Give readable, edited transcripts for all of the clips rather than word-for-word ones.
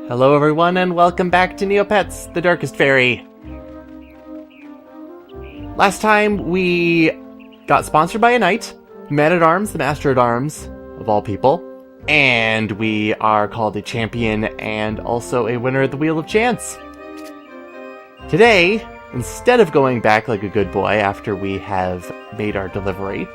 Hello everyone and welcome back to Neopets, the Darkest Faerie. Last time we got sponsored by a knight, Man-at-Arms, the Master-at-Arms, of all people, and we are called a champion and also a winner of the Wheel of Chance. Today, instead of going back like a good boy after we have made our delivery,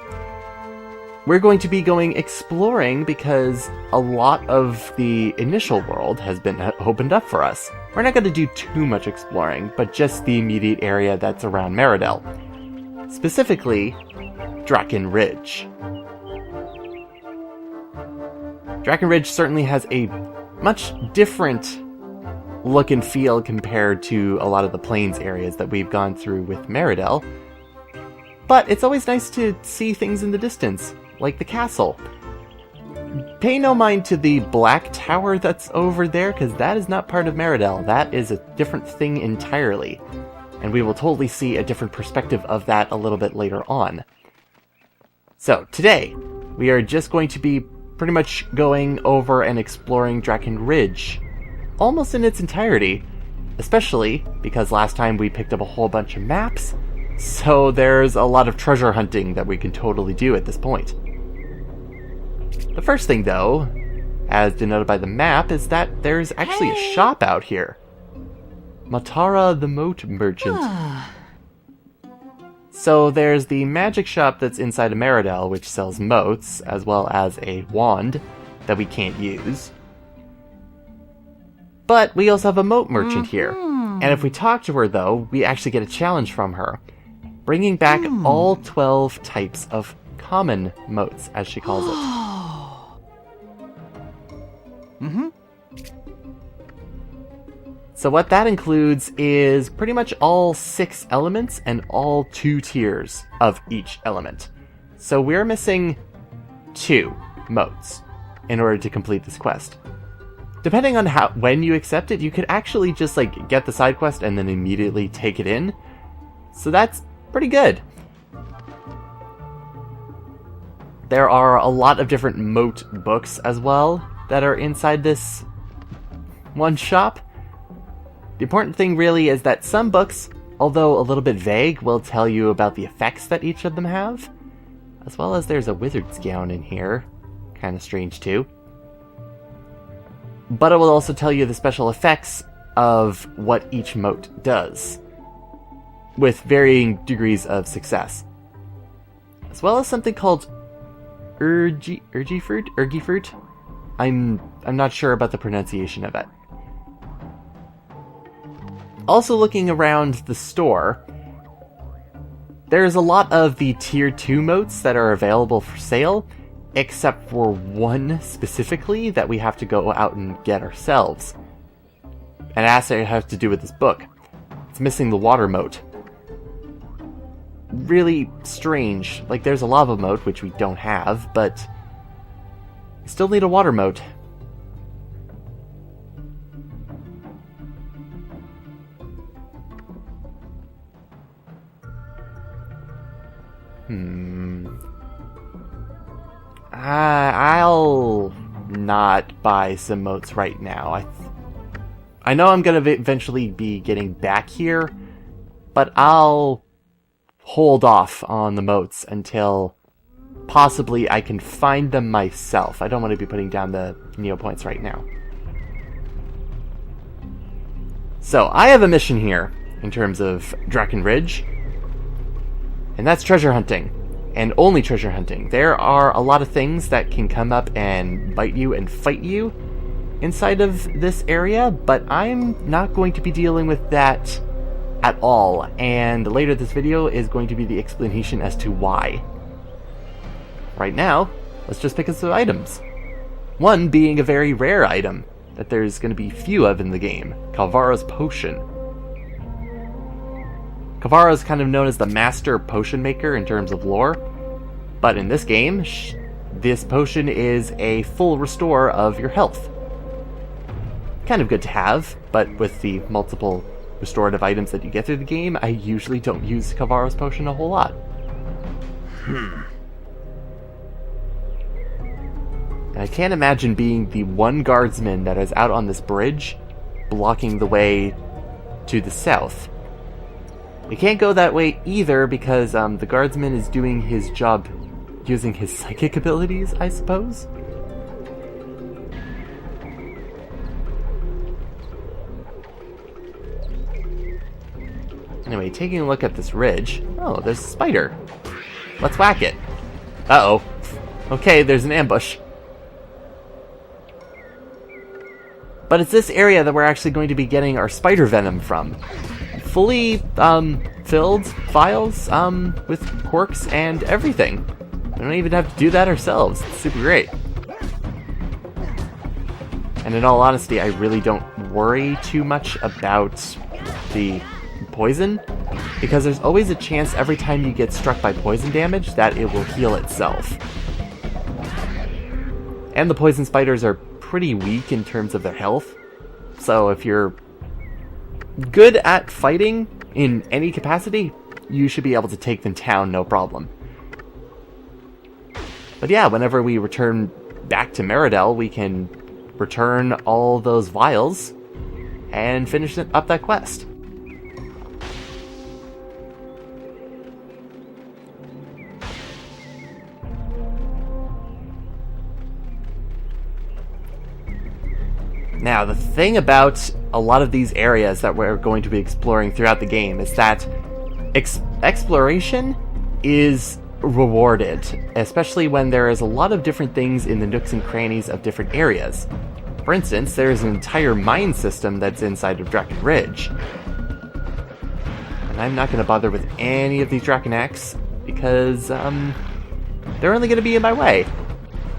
we're going to be going exploring because a lot of the initial world has been opened up for us. We're not going to do too much exploring, but just the immediate area that's around Meridell. Specifically, Draken Ridge. Draken Ridge certainly has a much different look and feel compared to a lot of the plains areas that we've gone through with Meridell. But it's always nice to see things in the distance, like the castle. Pay no mind to the black tower that's over there, because that is not part of Meridell. That is a different thing entirely. And we will totally see a different perspective of that a little bit later on. So, today, we are just going to be pretty much going over and exploring Draken Ridge, almost in its entirety, especially because last time we picked up a whole bunch of maps, so there's a lot of treasure hunting that we can totally do at this point. The first thing, though, as denoted by the map, is that there's actually a shop out here. Matara the Moat Merchant. So there's the magic shop that's inside of Meridell, which sells moats, as well as a wand that we can't use. But we also have a moat merchant here. And if we talk to her, though, we actually get a challenge from her, bringing back all 12 types of common moats, as she calls it. So what that includes is pretty much all 6 elements and all 2 tiers of each element. So we're missing 2 moats in order to complete this quest. Depending on when you accept it, you could actually just get the side quest and then immediately take it in. So that's pretty good. There are a lot of different moat books as well that are inside this one shop. The important thing really is that some books, although a little bit vague, will tell you about the effects that each of them have, as well as there's a wizard's gown in here. Kind of strange too. But it will also tell you the special effects of what each moat does, with varying degrees of success. As well as something called Urgy fruit? I'm not sure about the pronunciation of it. Also looking around the store, there's a lot of the tier 2 moats that are available for sale, except for one specifically that we have to go out and get ourselves. And it actually has to do with this book. It's missing the water moat. Really strange. There's a lava moat, which we don't have, but we still need a water moat. I'll not buy some moats right now. I know I'm going to eventually be getting back here, but I'll hold off on the moats until possibly I can find them myself. I don't want to be putting down the Neopoints right now. So, I have a mission here in terms of Draken Ridge, and that's treasure hunting. And only treasure hunting. There are a lot of things that can come up and bite you and fight you inside of this area, but I'm not going to be dealing with that at all. And later this video is going to be the explanation as to why. Right now, let's just pick up some items. One being a very rare item that there's going to be few of in the game, Calvara's Potion. Calvara is kind of known as the master potion maker in terms of lore, but in this game, this potion is a full restore of your health. Kind of good to have, but with the multiple restorative items that you get through the game, I usually don't use Calvara's Potion a whole lot. And I can't imagine being the one guardsman that is out on this bridge blocking the way to the south. We can't go that way either because the guardsman is doing his job using his psychic abilities, I suppose. Anyway, taking a look at this ridge. Oh, there's a spider. Let's whack it. Uh-oh. Okay, there's an ambush. But it's this area that we're actually going to be getting our spider venom from. Fully filled vials with quirks and everything. We don't even have to do that ourselves. It's super great. And in all honesty, I really don't worry too much about the poison, because there's always a chance every time you get struck by poison damage that it will heal itself. And the poison spiders are pretty weak in terms of their health, so if you're good at fighting in any capacity, you should be able to take them down no problem. But yeah, whenever we return back to Meridell, we can return all those vials and finish up that quest. Now, the thing about a lot of these areas that we're going to be exploring throughout the game is that exploration is rewarded, especially when there is a lot of different things in the nooks and crannies of different areas. For instance, there is an entire mine system that's inside of Draken Ridge. And I'm not going to bother with any of these Drakeneks because they're only going to be in my way.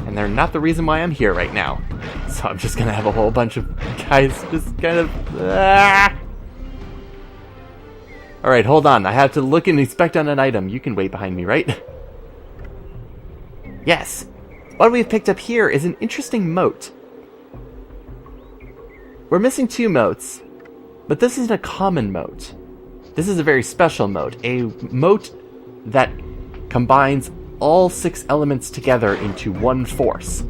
And they're not the reason why I'm here right now. So I'm just going to have a whole bunch of guys just kind of... Alright, hold on. I have to look and inspect on an item. You can wait behind me, right? Yes. What we've picked up here is an interesting moat. We're missing 2 moats, but this isn't a common moat. This is a very special moat. A moat that combines all 6 elements together into one force.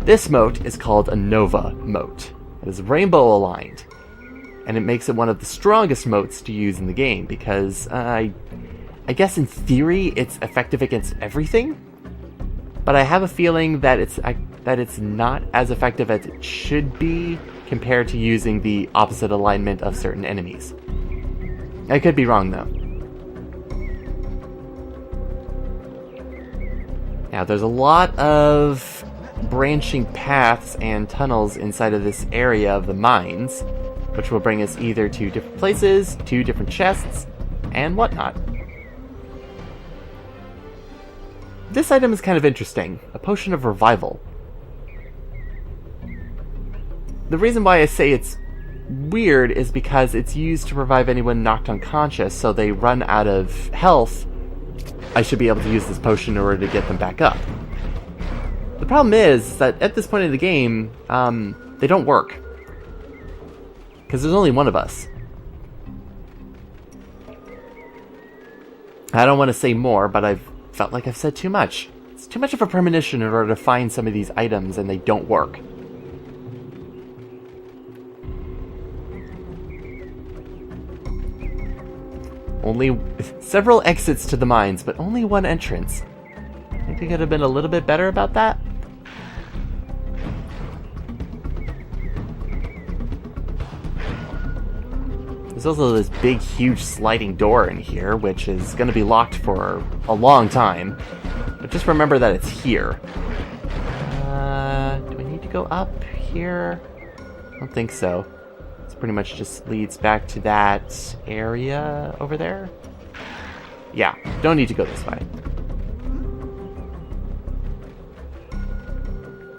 This moat is called a Nova moat. It is rainbow aligned, and it makes it one of the strongest moats to use in the game because I guess in theory it's effective against everything, but I have a feeling that it's not as effective as it should be compared to using the opposite alignment of certain enemies. I could be wrong though. Now, there's a lot of branching paths and tunnels inside of this area of the mines, which will bring us either to different places, to different chests, and whatnot. This item is kind of interesting, a potion of revival. The reason why I say it's weird is because it's used to revive anyone knocked unconscious, so they run out of health. I should be able to use this potion in order to get them back up. The problem is that at this point in the game, they don't work. Because there's only one of us. I don't want to say more, but I've felt like I've said too much. It's too much of a premonition in order to find some of these items, and they don't work. Only several exits to the mines, but only one entrance. I think I could have been a little bit better about that. There's also this big, huge sliding door in here, which is going to be locked for a long time. But just remember that it's here. Do I need to go up here? I don't think so. Pretty much just leads back to that area over there. Yeah, don't need to go this way.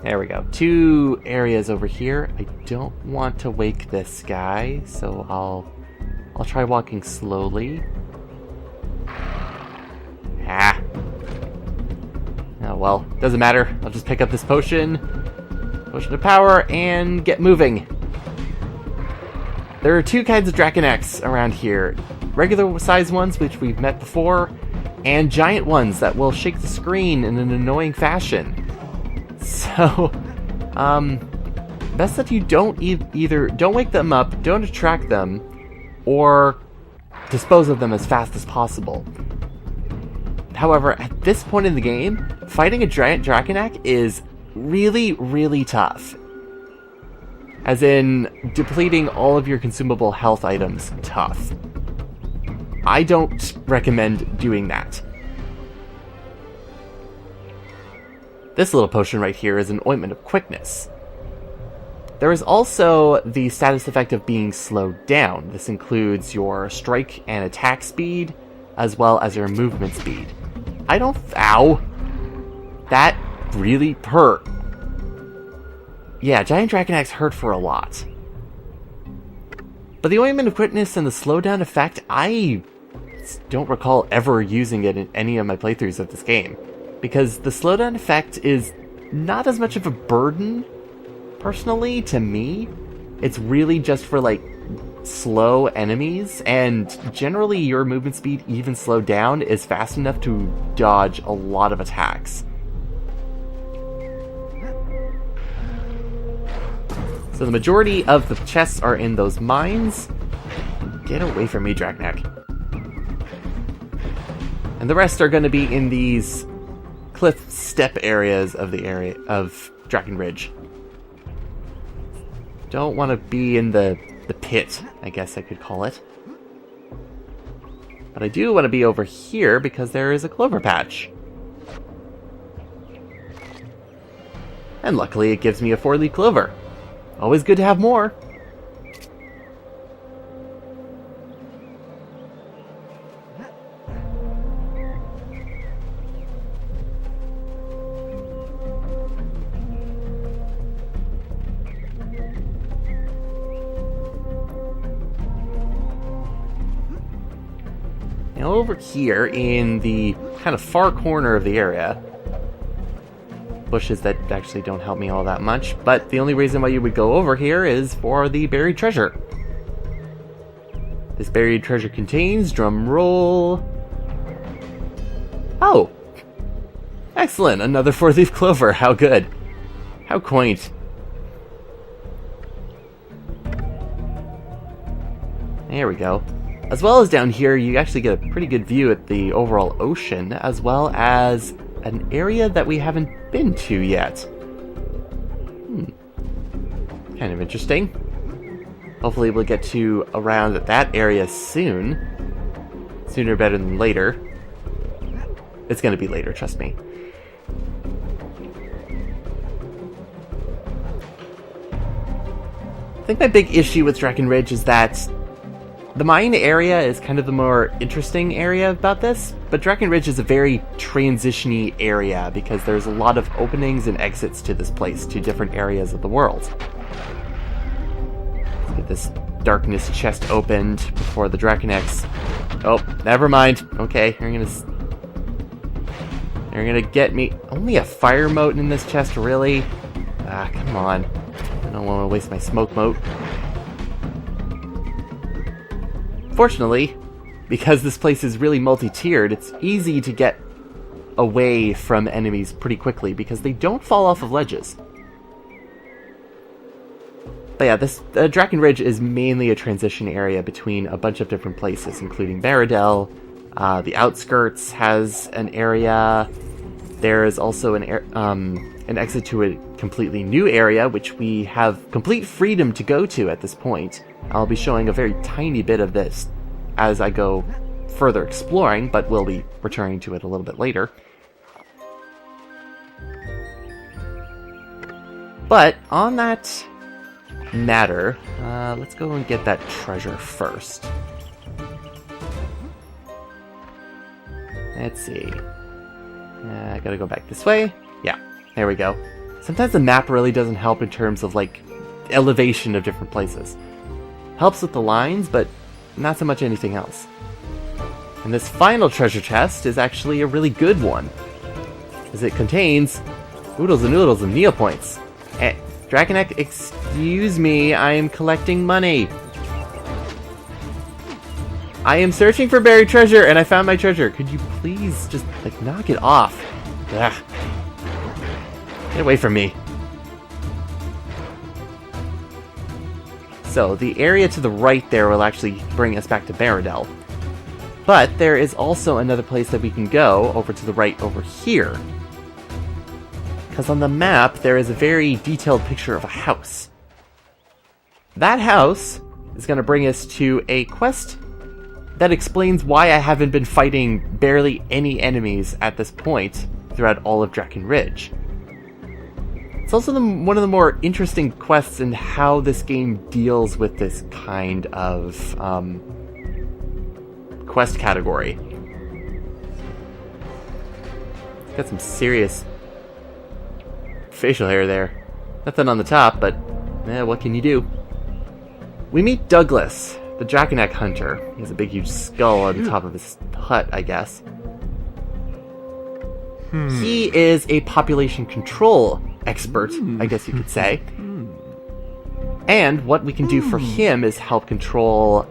There we go. 2 areas over here. I don't want to wake this guy, so I'll try walking slowly. Oh well, doesn't matter. I'll just pick up this potion of power, and get moving. There are 2 kinds of Drakeneks around here. Regular size ones, which we've met before, and giant ones that will shake the screen in an annoying fashion. So, best that you don't either don't wake them up, don't attract them, or dispose of them as fast as possible. However, at this point in the game, fighting a giant Draconac is really, really tough. As in, depleting all of your consumable health items, tough. I don't recommend doing that. This little potion right here is an ointment of quickness. There is also the status effect of being slowed down. This includes your strike and attack speed, as well as your movement speed. Ow! That really hurt. Yeah, giant Draconacs hurt for a lot. But the ointment of quickness and the slowdown effect, I don't recall ever using it in any of my playthroughs of this game. Because the slowdown effect is not as much of a burden, personally, to me. It's really just for, like, slow enemies, and generally your movement speed, even slowed down, is fast enough to dodge a lot of attacks. So the majority of the chests are in those mines. Get away from me, Draconac. And the rest are going to be in these cliff step areas of the area of Draken Ridge. Don't want to be in the pit, I guess I could call it. But I do want to be over here because there is a clover patch. And luckily it gives me a 4-leaf clover. Always good to have more. Now over here in the kind of far corner of the area, bushes that actually don't help me all that much, but the only reason why you would go over here is for the buried treasure. This buried treasure contains, drum roll... Oh! Excellent! Another 4-leaf clover, how good. How quaint. There we go. As well as down here, you actually get a pretty good view at the overall ocean, as well as an area that we haven't been to yet. Kind of interesting. Hopefully we'll get to around that area soon. Sooner better than later. It's going to be later, trust me. I think my big issue with Draken Ridge is that the mine area is kind of the more interesting area about this, but Draken Ridge is a very transition-y area because there's a lot of openings and exits to this place, to different areas of the world. Let's get this darkness chest opened before the Draconacs. Oh, never mind. Okay, you're gonna get me. Only a fire mote in this chest, really? Ah, come on. I don't want to waste my smoke mote. Fortunately, because this place is really multi-tiered, it's easy to get away from enemies pretty quickly because they don't fall off of ledges. But yeah, this Draken Ridge is mainly a transition area between a bunch of different places, including Meridell. The outskirts has an area. There is also an exit to a completely new area, which we have complete freedom to go to at this point. I'll be showing a very tiny bit of this as I go further exploring, but we'll be returning to it a little bit later. But on that matter, let's go and get that treasure first. Let's see. I gotta go back this way. Yeah, there we go. Sometimes the map really doesn't help in terms of, like, elevation of different places. Helps with the lines, but not so much anything else. And this final treasure chest is actually a really good one, as it contains oodles and noodles of Neopets. Draconac, excuse me, I am collecting money. I am searching for buried treasure, and I found my treasure. Could you please just, like, knock it off? Ugh. Get away from me. So the area to the right there will actually bring us back to Meridell. But there is also another place that we can go over to the right over here. Because on the map, there is a very detailed picture of a house. That house is going to bring us to a quest that explains why I haven't been fighting barely any enemies at this point throughout all of Draken Ridge. It's also one of the more interesting quests in how this game deals with this kind of quest category. It's got some serious facial hair there. Nothing on the top, but what can you do? We meet Douglas, the Drakenek hunter. He has a big, huge skull on the top of his hut, I guess. He is a population control expert, I guess you could say. And what we can do for him is help control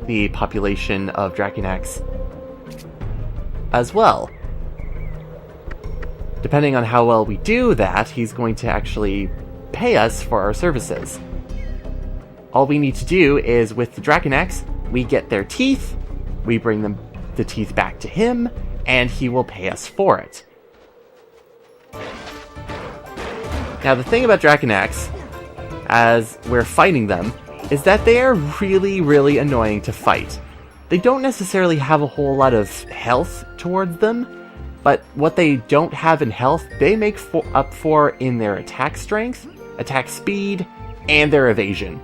the population of Drakeneks as well. Depending on how well we do that, he's going to actually pay us for our services. All we need to do is, with the Drakeneks, we get their teeth, we bring the teeth back to him, and he will pay us for it. Now, the thing about Drakeneks, as we're fighting them, is that they are really, really annoying to fight. They don't necessarily have a whole lot of health towards them, but what they don't have in health, they make up for in their attack strength, attack speed, and their evasion.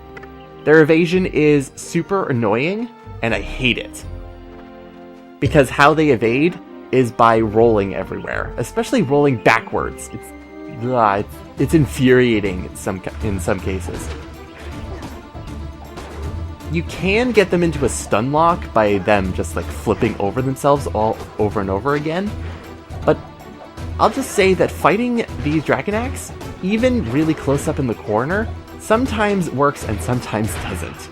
Their evasion is super annoying, and I hate it. Because how they evade is by rolling everywhere, especially rolling backwards. It's infuriating in some cases. You can get them into a stun lock by them just like flipping over themselves all over and over again, but I'll just say that fighting these Drakeneks, even really close up in the corner, sometimes works and sometimes doesn't.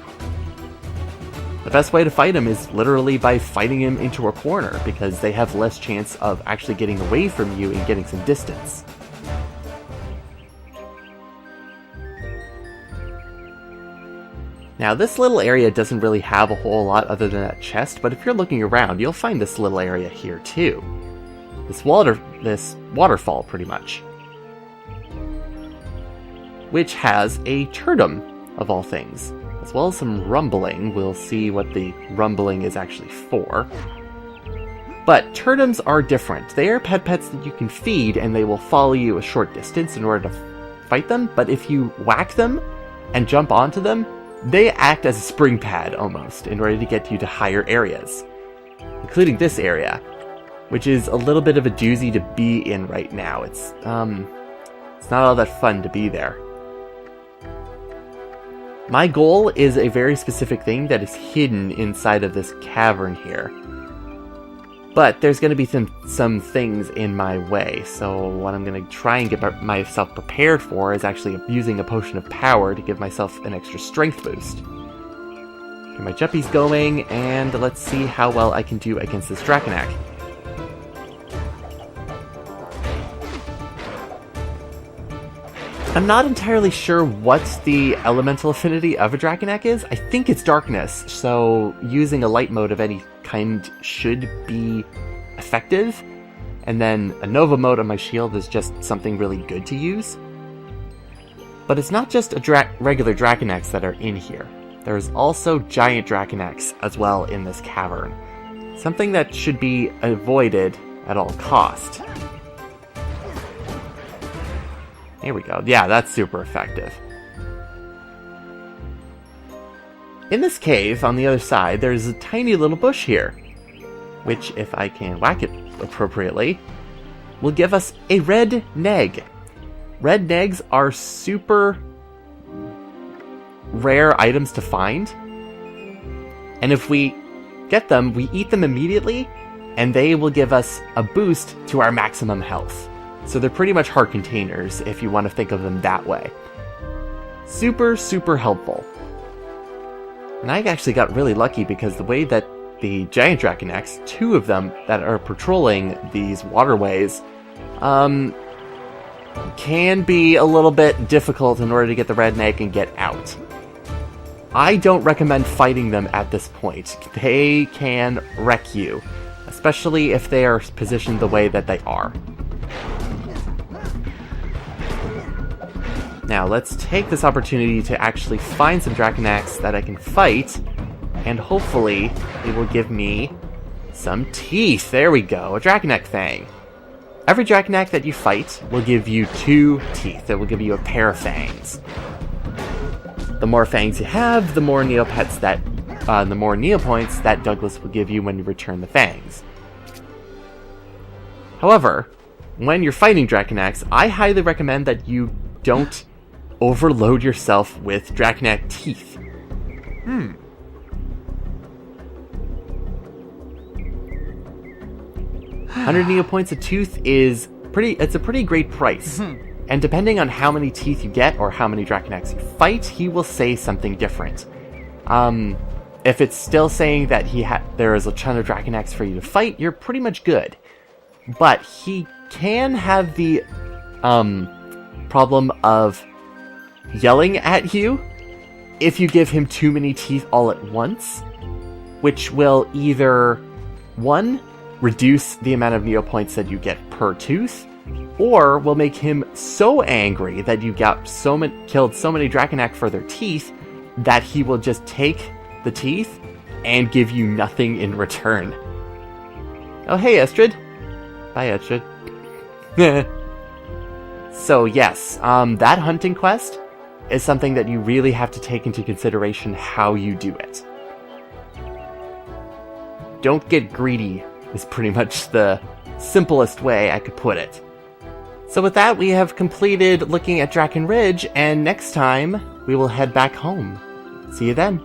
The best way to fight him is literally by fighting him into a corner, because they have less chance of actually getting away from you and getting some distance. Now, this little area doesn't really have a whole lot other than that chest, but if you're looking around, you'll find this little area here too. This waterfall, pretty much. Which has a turtum, of all things, as well as some rumbling. We'll see what the rumbling is actually for. But turtums are different. They are pets that you can feed, and they will follow you a short distance in order to fight them, but if you whack them and jump onto them, they act as a spring pad, almost, in order to get you to higher areas. Including this area, which is a little bit of a doozy to be in right now. It's not all that fun to be there. My goal is a very specific thing that is hidden inside of this cavern here. But there's going to be some things in my way, so what I'm going to try and get myself prepared for is actually using a potion of power to give myself an extra strength boost. Get my jumpies going, and let's see how well I can do against this Drakenek. I'm not entirely sure what the elemental affinity of a Drakenek is. I think it's darkness, so using a light mode of any kind should be effective. And then a Nova mode on my shield is just something really good to use. But it's not just regular Drakeneks that are in here. There's also giant Drakeneks as well in this cavern. Something that should be avoided at all cost. Here we go. Yeah, that's super effective. In this cave, on the other side, there's a tiny little bush here, which, if I can whack it appropriately, will give us a red neg. Red negs are super rare items to find, and if we get them, we eat them immediately, and they will give us a boost to our maximum health. So they're pretty much heart containers, if you want to think of them that way. Super, super helpful. And I actually got really lucky because the way that the giant Drakeneks, 2 of them that are patrolling these waterways, can be a little bit difficult in order to get the red neg and get out. I don't recommend fighting them at this point. They can wreck you, especially if they are positioned the way that they are. Now, let's take this opportunity to actually find some Draconax that I can fight, and hopefully it will give me some teeth. There we go, a Draconac Fang. Every Draconac that you fight will give you 2 teeth. It will give you a pair of fangs. The more fangs you have, the more Neopets that, the more Neopoints that Douglas will give you when you return the fangs. However, when you're fighting Draconax, I highly recommend that you don't overload yourself with Draconac teeth. 100 Neopoints a tooth is it's a pretty great price. And depending on how many teeth you get or how many Draconax you fight, he will say something different. If it's still saying that there is a ton of Draconax for you to fight, you're pretty much good. But he can have the problem of yelling at you if you give him too many teeth all at once, which will either, 1, reduce the amount of Neopoints that you get per tooth, or will make him so angry that you killed so many Draconac for their teeth that he will just take the teeth and give you nothing in return. Oh, hey, Estrid. Bye, Estrid. So, yes, that hunting quest is something that you really have to take into consideration how you do it. Don't get greedy is pretty much the simplest way I could put it. So with that, we have completed looking at Draken Ridge, and next time we will head back home. See you then.